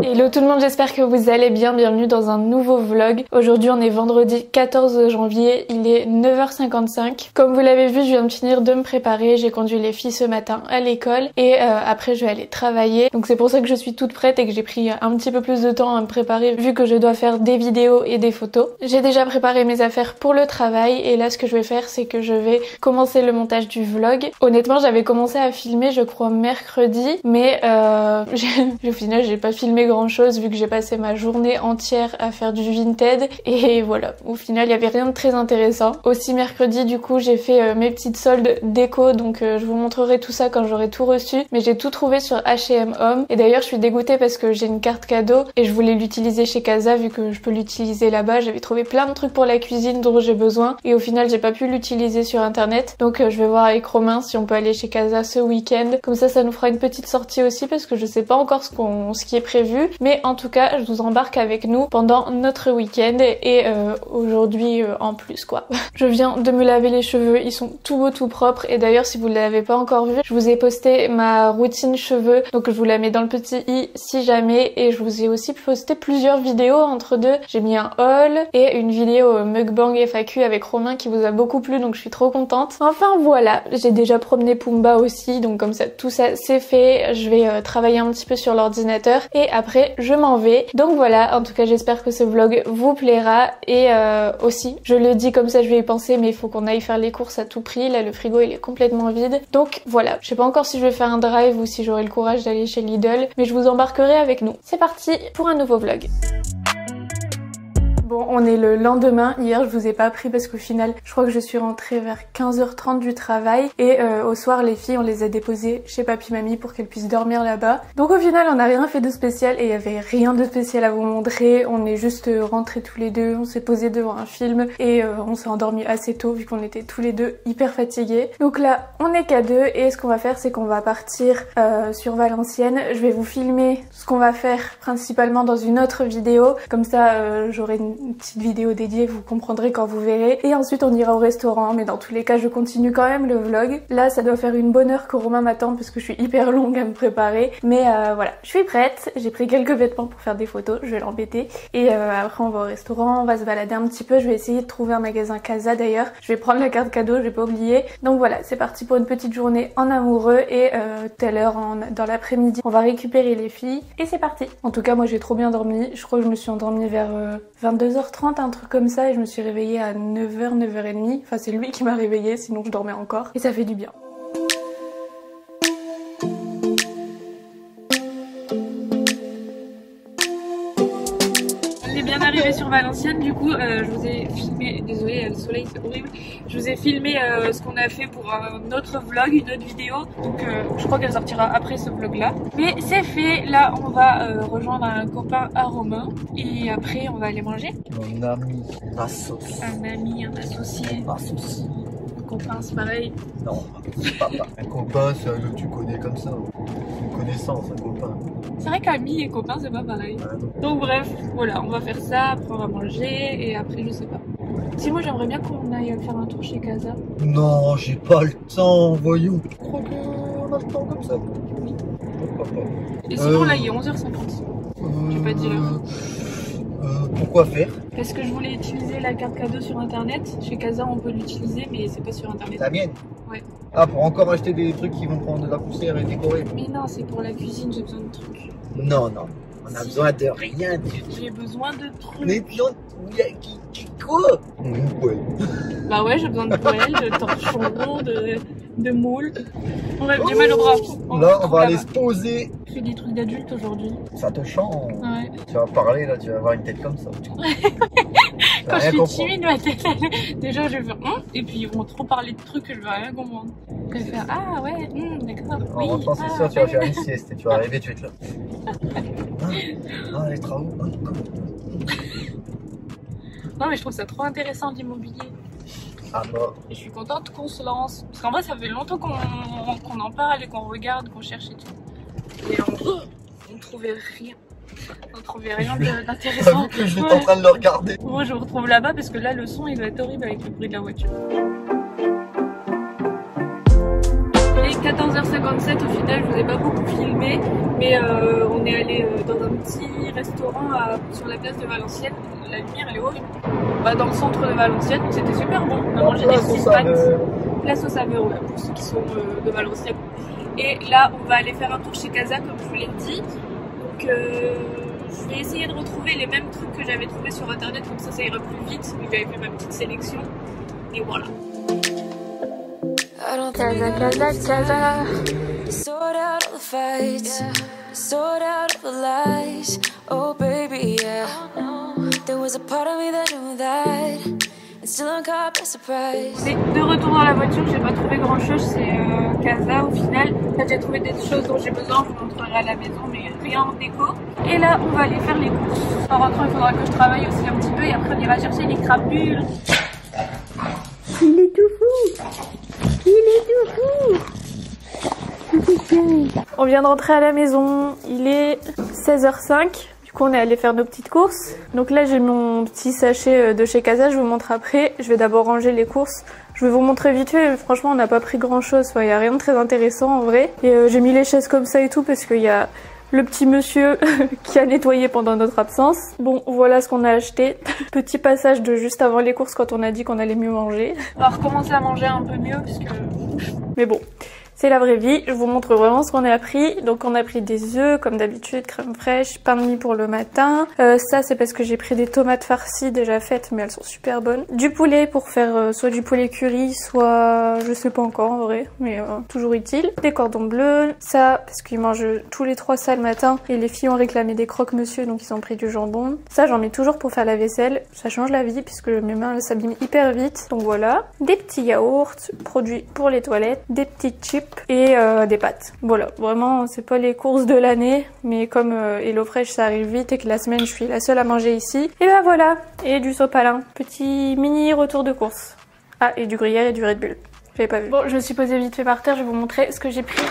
Hello tout le monde, j'espère que vous allez bien, bienvenue dans un nouveau vlog. Aujourd'hui on est vendredi 14 janvier, il est 9h55. Comme vous l'avez vu, je viens de finir de me préparer, j'ai conduit les filles ce matin à l'école et après je vais aller travailler. Donc c'est pour ça que je suis toute prête et que j'ai pris un petit peu plus de temps à me préparer vu que je dois faire des vidéos et des photos. J'ai déjà préparé mes affaires pour le travail et là ce que je vais faire c'est que je vais commencer le montage du vlog. Honnêtement j'avais commencé à filmer je crois mercredi mais au final j'ai pas filmé grand chose vu que j'ai passé ma journée entière à faire du Vinted et voilà, au final il y avait rien de très intéressant. Aussi mercredi du coup j'ai fait mes petites soldes déco, donc je vous montrerai tout ça quand j'aurai tout reçu, mais j'ai tout trouvé sur H&M Home et d'ailleurs je suis dégoûtée parce que j'ai une carte cadeau et je voulais l'utiliser chez Casa vu que je peux l'utiliser là-bas. J'avais trouvé plein de trucs pour la cuisine dont j'ai besoin et au final j'ai pas pu l'utiliser sur internet, donc je vais voir avec Romain si on peut aller chez Casa ce week-end, comme ça nous fera une petite sortie aussi parce que je sais pas encore ce qui est prévu. Mais en tout cas, je vous embarque avec nous pendant notre week-end et aujourd'hui en plus quoi. Je viens de me laver les cheveux, ils sont tout beaux, tout propres et d'ailleurs si vous ne l'avez pas encore vu, je vous ai posté ma routine cheveux, donc je vous la mets dans le petit i si jamais, et je vous ai aussi posté plusieurs vidéos entre deux. J'ai mis un haul et une vidéo mukbang FAQ avec Romain qui vous a beaucoup plu, donc je suis trop contente. Enfin voilà, j'ai déjà promené Pumba aussi, donc comme ça tout ça c'est fait. Je vais travailler un petit peu sur l'ordinateur et après je m'en vais. Donc voilà, en tout cas j'espère que ce vlog vous plaira et aussi je le dis comme ça je vais y penser, mais il faut qu'on aille faire les courses à tout prix. Là le frigo il est complètement vide, donc voilà, je sais pas encore si je vais faire un drive ou si j'aurai le courage d'aller chez Lidl, mais je vous embarquerai avec nous. C'est parti pour un nouveau vlog. Bon, on est le lendemain. Hier, je vous ai pas pris parce qu'au final, je crois que je suis rentrée vers 15h30 du travail et au soir, les filles, on les a déposées chez papy-mamie pour qu'elles puissent dormir là-bas. Donc au final, on n'a rien fait de spécial et il y avait rien de spécial à vous montrer. On est juste rentrés tous les deux, on s'est posés devant un film et on s'est endormis assez tôt vu qu'on était tous les deux hyper fatigués. Donc là, on est qu'à deux et ce qu'on va faire, c'est qu'on va partir sur Valenciennes. Je vais vous filmer ce qu'on va faire principalement dans une autre vidéo. Comme ça, j'aurai une petite vidéo dédiée, vous comprendrez quand vous verrez. Et ensuite on ira au restaurant, mais dans tous les cas je continue quand même le vlog. Là ça doit faire une bonne heure que Romain m'attend parce que je suis hyper longue à me préparer. Mais voilà, je suis prête, j'ai pris quelques vêtements pour faire des photos, je vais l'embêter. Et après on va au restaurant, on va se balader un petit peu. Je vais essayer de trouver un magasin Casa d'ailleurs. Je vais prendre la carte cadeau, je vais pas oublier. Donc voilà, c'est parti pour une petite journée en amoureux. Et tout à l'heure dans l'après-midi on va récupérer les filles. Et c'est parti. En tout cas moi j'ai trop bien dormi, je crois que je me suis endormie vers 22h30, un truc comme ça, et je me suis réveillée à 9h, 9h30. Enfin c'est lui qui m'a réveillée, sinon je dormais encore. Et ça fait du bien. On est bien arrivé sur Valenciennes, du coup je vous ai filmé, désolée le soleil c'est horrible, je vous ai filmé ce qu'on a fait pour un autre vlog, une autre vidéo, donc je crois qu'elle sortira après ce vlog là. Mais c'est fait, là on va rejoindre un copain à Romain et après on va aller manger. Un ami, un associé. Un ami, un associé. Un associé. Un copain c'est pareil. Non, c'est pas pareil. Un copain c'est un que tu connais comme ça. Une connaissance, un copain. C'est vrai qu'ami et copain c'est pas pareil. Donc bref, voilà, on va faire ça, après on va manger et après je sais pas. Si moi j'aimerais bien qu'on aille faire un tour chez Casa. Non, j'ai pas le temps, voyons. Je crois qu'on a le temps comme ça. Oui. Pourquoi pas. Et sinon là il est 11h50. J'ai pas dit l'heure. Pourquoi faire? Parce que je voulais utiliser la carte cadeau sur internet. Chez Casa on peut l'utiliser mais c'est pas sur internet. La mienne? Ouais. Ah, pour encore acheter des trucs qui vont prendre de la poussière et décorer? Mais non, c'est pour la cuisine, j'ai besoin de trucs. Non, non. On a besoin de rien du tout. J'ai besoin de trucs. Mais quoi? Ouais. Bah ouais, j'ai besoin de poêles, de torchons, de moules. Bref, j'ai mal au bras. Là, on va aller se poser. Je fais des trucs d'adulte aujourd'hui. Ça te change. Ouais. Tu vas parler là, tu vas avoir une tête comme ça. Quand je suis timide, ma tête, déjà je vais faire et puis ils vont trop parler de trucs que je vais rien comprendre. Je vais faire ah ouais, d'accord. En rentrant ce soir, tu vas faire une sieste et tu vas arriver, tu vas être là. Ah, les travaux. Non mais je trouve ça trop intéressant l'immobilier. Ah bah. Et je suis contente qu'on se lance. Parce qu'en vrai ça fait longtemps qu'on en parle et qu'on regarde, qu'on cherche et tout. Et on ne trouvait rien. On ne trouvait rien d'intéressant. Je suis en train de le regarder. Moi je vous retrouve là-bas parce que là le son il doit être horrible avec le bruit de la voiture. Il est 14h50. 9h57 au final, je vous ai pas beaucoup filmé, mais on est allé dans un petit restaurant sur la place de Valenciennes. La lumière elle est horrible. Dans le centre de Valenciennes, c'était super bon. On a mangé des petites pâtes. Place aux saveurs, ouais, pour ceux qui sont de Valenciennes. Et là, on va aller faire un tour chez Casa, comme je vous l'ai dit. Donc, je vais essayer de retrouver les mêmes trucs que j'avais trouvés sur internet, comme ça ira plus vite, vu que j'avais fait ma petite sélection. Et voilà. Casa, Casa, Casa. Sort out all the fights, sort out all the lies. Oh baby, yeah. There was a part of me that knew that. Still caught by surprise. On est de retour dans la voiture, j'ai pas trouvé grand chose chez Casa au final. Là j'ai trouvé des choses dont j'ai besoin, je vous montrerai à la maison, mais rien en déco. Et là on va aller faire les courses. En rentrant il faudra que je travaille aussi un petit peu et après on ira chercher les crapules. Il est tout fou. Il est tout fou. On vient de rentrer à la maison, il est 16h05. Du coup on est allé faire nos petites courses. Donc là j'ai mon petit sachet de chez Casa, je vous montre après. Je vais d'abord ranger les courses. Je vais vous montrer vite fait, franchement on n'a pas pris grand chose, il n'y a rien de très intéressant en vrai. Et j'ai mis les chaises comme ça et tout parce qu'il y a le petit monsieur qui a nettoyé pendant notre absence. Bon voilà ce qu'on a acheté. Petit passage de juste avant les courses quand on a dit qu'on allait mieux manger. On va recommencer à manger un peu mieux parce que... Mais bon... C'est la vraie vie, je vous montre vraiment ce qu'on a pris. Donc on a pris des œufs comme d'habitude, crème fraîche, pain de mie pour le matin. Ça c'est parce que j'ai pris des tomates farcies déjà faites mais elles sont super bonnes. Du poulet pour faire soit du poulet curry, soit je sais pas encore en vrai, mais toujours utile. Des cordons bleus, ça parce qu'ils mangent tous les 3 ça le matin. Et les filles ont réclamé des croque-monsieur donc ils ont pris du jambon. Ça j'en mets toujours pour faire la vaisselle, ça change la vie puisque mes mains s'abîment hyper vite. Donc voilà, des petits yaourts, produits pour les toilettes, des petits chips et des pâtes. Voilà, vraiment c'est pas les courses de l'année, mais comme HelloFresh ça arrive vite et que la semaine je suis la seule à manger ici, et ben voilà, et du sopalin, petit mini retour de course. Ah, et du gruyère et du Red Bull, j'avais pas vu. Bon, je me suis posée vite fait par terre, je vais vous montrer ce que j'ai pris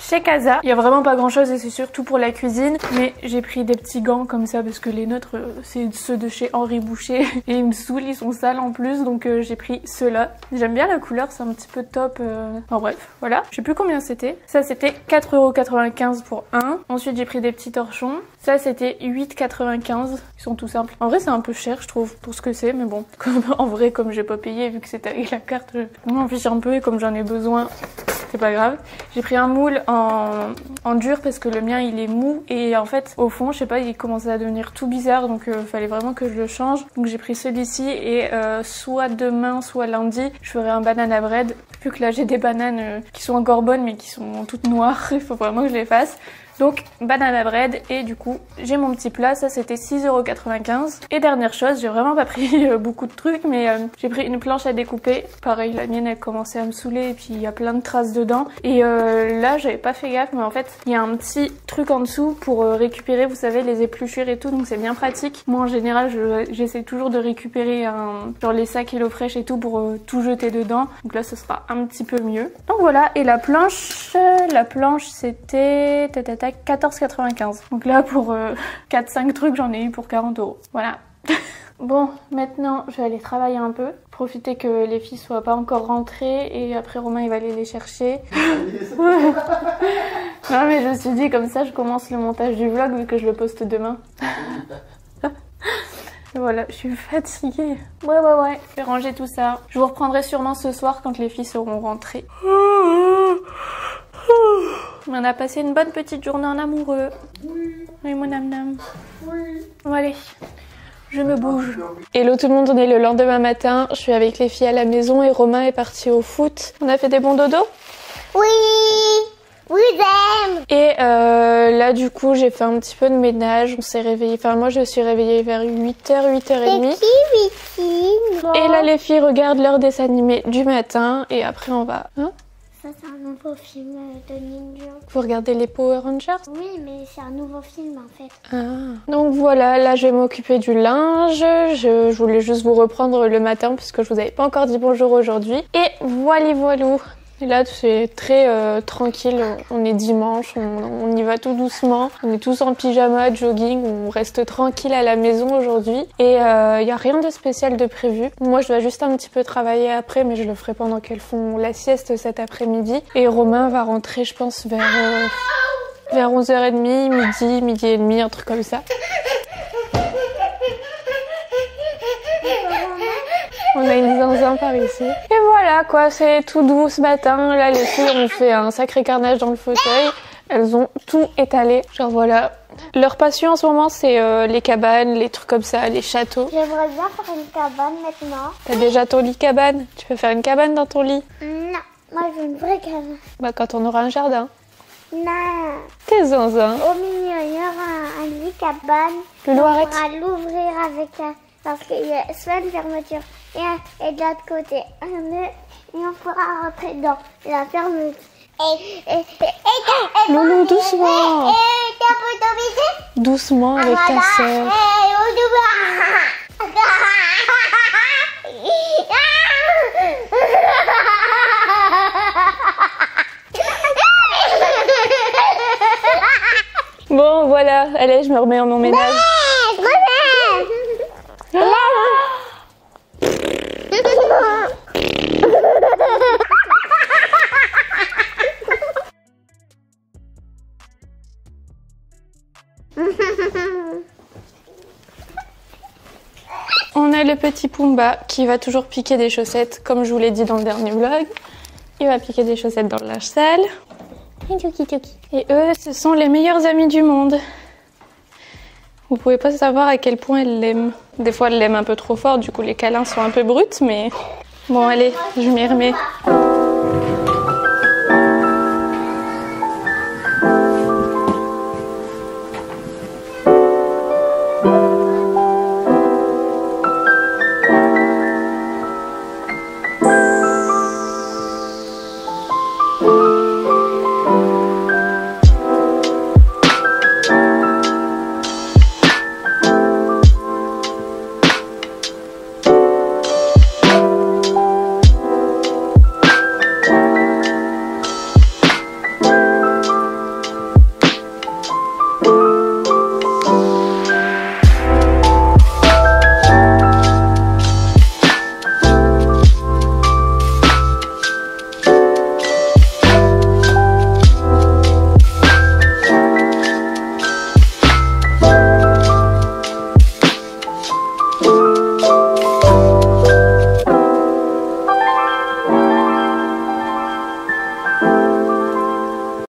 chez Casa. Il y a vraiment pas grand chose et c'est surtout pour la cuisine, mais j'ai pris des petits gants comme ça parce que les nôtres c'est ceux de chez Henri Boucher et ils me saoulent, ils sont sales en plus, donc j'ai pris ceux-là. J'aime bien la couleur, c'est un petit peu top. Enfin bref, voilà. Je sais plus combien c'était. Ça c'était 4,95 € pour un. Ensuite j'ai pris des petits torchons. Ça c'était 8,95 €. Ils sont tout simples. En vrai c'est un peu cher je trouve pour ce que c'est, mais bon. En vrai comme j'ai pas payé vu que c'était avec la carte, je m'en fiche un peu et comme j'en ai besoin, c'est pas grave. J'ai pris un moule en dur parce que le mien il est mou et en fait au fond je sais pas il commençait à devenir tout bizarre donc fallait vraiment que je le change. Donc j'ai pris celui-ci et soit demain soit lundi je ferai un banana bread. Vu que là j'ai des bananes qui sont encore bonnes mais qui sont toutes noires, il faut vraiment que je les fasse. Donc banana bread et du coup j'ai mon petit plat, ça c'était 6,95 €. Et dernière chose, j'ai vraiment pas pris beaucoup de trucs mais j'ai pris une planche à découper. Pareil la mienne elle commençait à me saouler et puis il y a plein de traces dedans. Et là j'avais pas fait gaffe mais en fait il y a un petit truc en dessous pour récupérer vous savez les épluchures et tout, donc c'est bien pratique. Moi en général j'essaie toujours de récupérer genre les sacs HelloFresh et tout pour tout jeter dedans. Donc là ce sera un petit peu mieux. Donc voilà, et la planche c'était 14,95 €. Donc là pour 4-5 trucs j'en ai eu pour 40 €. Voilà. Bon, maintenant je vais aller travailler un peu, profiter que les filles soient pas encore rentrées et après Romain il va aller les chercher. Non mais je me suis dit comme ça je commence le montage du vlog vu que je le poste demain. Voilà, je suis fatiguée. Ouais, je vais ranger tout ça. Je vous reprendrai sûrement ce soir quand les filles seront rentrées. On a passé une bonne petite journée en amoureux. Oui, mon nam-nam. Oui. Bon, allez, je me bouge. Hello tout le monde, on est le lendemain matin. Je suis avec les filles à la maison et Romain est parti au foot. On a fait des bons dodos? Oui. Oui, j'aime. Et là du coup j'ai fait un petit peu de ménage, on s'est réveillé, enfin moi je suis réveillée vers 8h, 8h30. Et là les filles regardent leur dessin animé du matin et après on va... Hein? Ça c'est un nouveau film de Ninja. Vous regardez les Power Rangers? Oui mais c'est un nouveau film en fait. Ah. Donc voilà, là je vais m'occuper du linge, je voulais juste vous reprendre le matin puisque je vous avais pas encore dit bonjour aujourd'hui. Et voilou voilou. Et là c'est très tranquille, on est dimanche, on y va tout doucement, on est tous en pyjama, jogging, on reste tranquille à la maison aujourd'hui et il n'y a rien de spécial de prévu. Moi je dois juste un petit peu travailler après mais je le ferai pendant qu'elles font la sieste cet après-midi et Romain va rentrer je pense vers 11h30, midi et demi, un truc comme ça. On a une zinzin par ici. Et voilà quoi, c'est tout doux ce matin. Là les filles ont fait un sacré carnage dans le fauteuil. Elles ont tout étalé. Genre voilà. Leur passion en ce moment c'est les cabanes, les trucs comme ça, les châteaux. J'aimerais bien faire une cabane maintenant. T'as déjà ton lit cabane? Tu peux faire une cabane dans ton lit? Non, moi je veux une vraie cabane. Bah quand on aura un jardin. Non. T'es zinzin. Au milieu, il y aura un lit cabane. Loulou, arrête. On pourra l'ouvrir avec parce qu'il y a soit une fermeture et de l'autre côté un nœud et on pourra rentrer dans la fermeture. Loulou, doucement. Doucement avec ta sœur. Bon voilà, allez je me remets en mon ménage. On a le petit Pumba qui va toujours piquer des chaussettes, comme je vous l'ai dit dans le dernier vlog. Il va piquer des chaussettes dans le linge sale. Et eux, ce sont les meilleurs amis du monde. Vous pouvez pas savoir à quel point elle l'aime. Des fois, elle l'aime un peu trop fort, du coup les câlins sont un peu bruts, mais... Bon, allez, je m'y remets.